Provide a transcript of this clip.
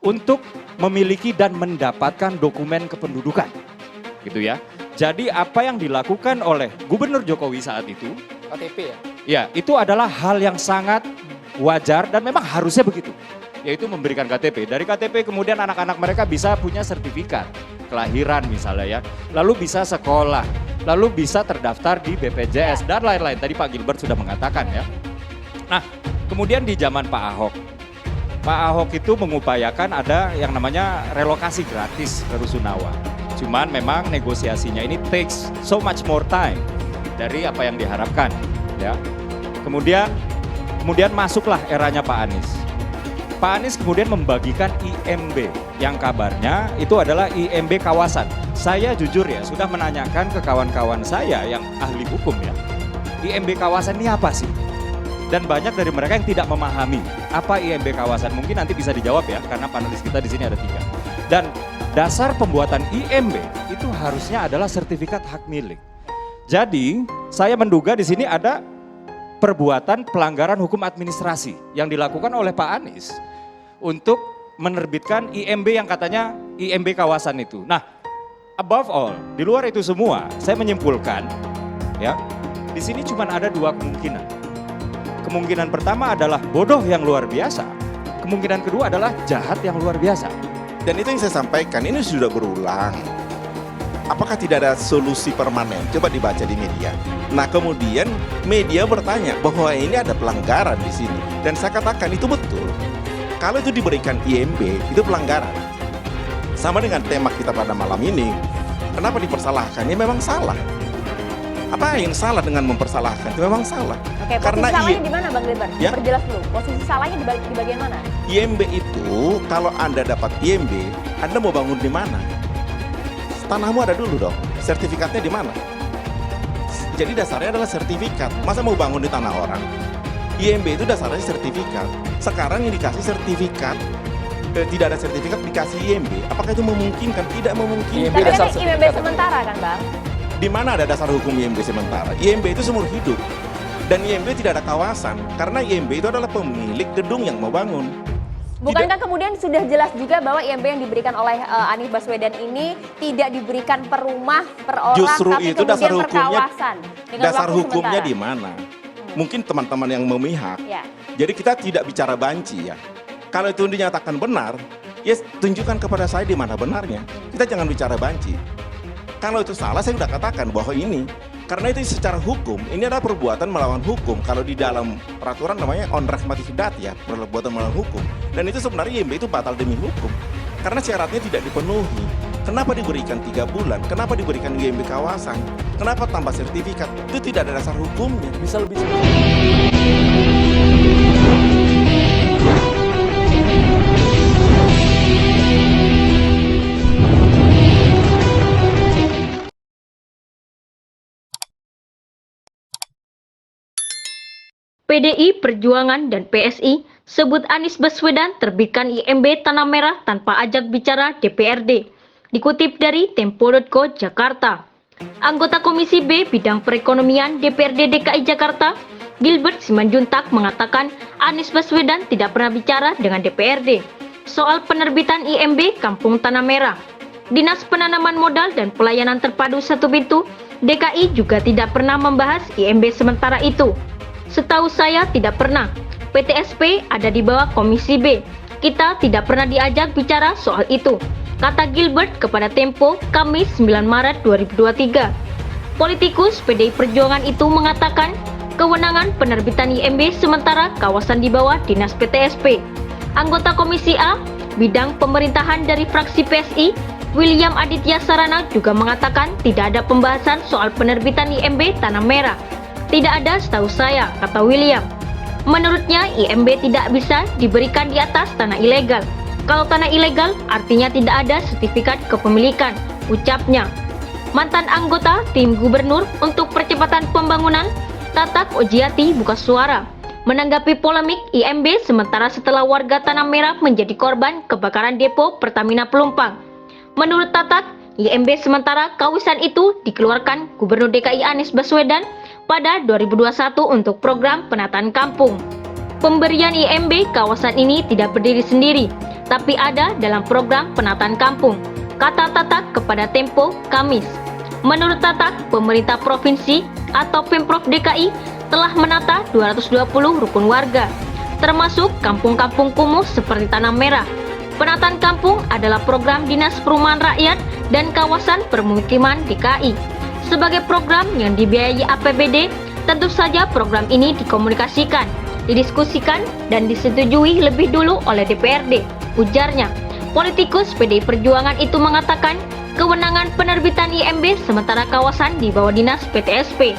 untuk memiliki dan mendapatkan dokumen kependudukan. Gitu ya. Jadi apa yang dilakukan oleh Gubernur Jokowi saat itu, KTP ya? ya itu adalah hal yang sangat wajar dan memang harusnya begitu. Yaitu memberikan KTP. Dari KTP kemudian anak-anak mereka bisa punya sertifikat kelahiran misalnya ya. Lalu bisa sekolah, lalu bisa terdaftar di BPJS dan lain-lain. Tadi Pak Gilbert sudah mengatakan ya. Nah, kemudian di zaman Pak Ahok itu mengupayakan ada yang namanya relokasi gratis ke Rusunawa. Cuman memang negosiasinya ini takes so much more time dari apa yang diharapkan ya. Kemudian masuklah eranya Pak Anies. Pak Anies kemudian membagikan IMB yang kabarnya itu adalah IMB kawasan. Saya jujur ya sudah menanyakan ke kawan-kawan saya yang ahli hukum ya. IMB kawasan ini apa sih? Dan banyak dari mereka yang tidak memahami apa IMB kawasan. Mungkin nanti bisa dijawab ya, karena panelis kita di sini ada 3. Dan dasar pembuatan IMB itu harusnya adalah sertifikat hak milik. Jadi saya menduga di sini ada perbuatan pelanggaran hukum administrasi yang dilakukan oleh Pak Anies untuk menerbitkan IMB yang katanya IMB kawasan itu. Nah, above all, di luar itu semua, saya menyimpulkan ya, di sini cuma ada 2 kemungkinan. Kemungkinan pertama adalah bodoh yang luar biasa. Kemungkinan kedua adalah jahat yang luar biasa. Dan itu yang saya sampaikan, ini sudah berulang. Apakah tidak ada solusi permanen? Coba dibaca di media. Nah kemudian media bertanya bahwa ini ada pelanggaran di sini. Dan saya katakan itu betul. Kalau itu diberikan IMB, itu pelanggaran. Sama dengan tema kita pada malam ini. Kenapa dipersalahkan? Ya memang salah. Apa yang salah dengan mempersalahkan? Itu memang salah. Oke, posisi salahnya di mana Bang Gilbert? Ya? Perjelas dulu, posisi salahnya di bagian mana? IMB itu, kalau Anda dapat IMB, Anda mau bangun di mana? Tanahmu ada dulu dong, sertifikatnya di mana? Jadi dasarnya adalah sertifikat. Masa mau bangun di tanah orang? IMB itu dasarnya sertifikat. Sekarang yang dikasih sertifikat, tidak ada sertifikat dikasih IMB. Apakah itu memungkinkan? Tidak memungkinkan. Tapi kan IMB sementara kan Bang? Di mana ada dasar hukum IMB sementara? IMB itu seumur hidup. Dan IMB tidak ada kawasan. Karena IMB itu adalah pemilik gedung yang mau bangun. Bukankah kemudian sudah jelas juga bahwa IMB yang diberikan oleh Anies Baswedan ini tidak diberikan per rumah, per orang, justru tapi itu kemudian per kawasan? Dasar hukumnya di mana? Mungkin teman-teman yang memihak. Ya. Jadi kita tidak bicara banci ya. Kalau itu dinyatakan benar, ya tunjukkan kepada saya di mana benarnya. Kita jangan bicara banci. Kalau itu salah, saya sudah katakan bahwa ini. Karena itu secara hukum, ini adalah perbuatan melawan hukum. Kalau di dalam peraturan namanya onrahmatif dat ya, perbuatan melawan hukum. Dan itu sebenarnya IMB itu batal demi hukum. Karena syaratnya tidak dipenuhi. Kenapa diberikan 3 bulan? Kenapa diberikan IMB kawasan? Kenapa tambah sertifikat? Itu tidak ada dasar hukumnya. Bisa lebih PDI Perjuangan dan PSI sebut Anies Baswedan terbitkan IMB Tanah Merah tanpa ajak bicara DPRD. Dikutip dari Tempo.co Jakarta. Anggota Komisi B Bidang Perekonomian DPRD DKI Jakarta, Gilbert Simanjuntak mengatakan Anies Baswedan tidak pernah bicara dengan DPRD soal penerbitan IMB Kampung Tanah Merah. Dinas Penanaman Modal dan Pelayanan Terpadu Satu Pintu DKI juga tidak pernah membahas IMB sementara itu. Setahu saya tidak pernah. PTSP ada di bawah Komisi B. Kita tidak pernah diajak bicara soal itu, kata Gilbert kepada Tempo Kamis 9 Maret 2023. Politikus PDI Perjuangan itu mengatakan kewenangan penerbitan IMB sementara kawasan di bawah Dinas PTSP. Anggota Komisi A Bidang Pemerintahan dari fraksi PSI William Aditya Sarana juga mengatakan tidak ada pembahasan soal penerbitan IMB Tanah Merah. Tidak ada setahu saya, kata William. Menurutnya IMB tidak bisa diberikan di atas tanah ilegal. Kalau tanah ilegal artinya tidak ada sertifikat kepemilikan, ucapnya. Mantan anggota tim gubernur untuk percepatan pembangunan Tatak Ojiati buka suara menanggapi polemik IMB sementara setelah warga Tanah Merah menjadi korban kebakaran depo Pertamina Pelumpang. Menurut Tatak, IMB sementara kawasan itu dikeluarkan Gubernur DKI Anies Baswedan pada 2021 untuk program penataan kampung. Pemberian IMB kawasan ini tidak berdiri sendiri. tapi ada dalam program penataan kampung, kata Tatak kepada Tempo Kamis. Menurut Tatak, pemerintah provinsi atau Pemprov DKI telah menata 220 rukun warga, termasuk kampung-kampung kumuh seperti Tanah Merah. Penataan kampung adalah program Dinas Perumahan Rakyat dan Kawasan Permukiman DKI. Sebagai program yang dibiayai APBD, tentu saja program ini dikomunikasikan, didiskusikan, dan disetujui lebih dulu oleh DPRD, ujarnya. Politikus PDI Perjuangan itu mengatakan kewenangan penerbitan IMB sementara kawasan di bawah dinas PTSP.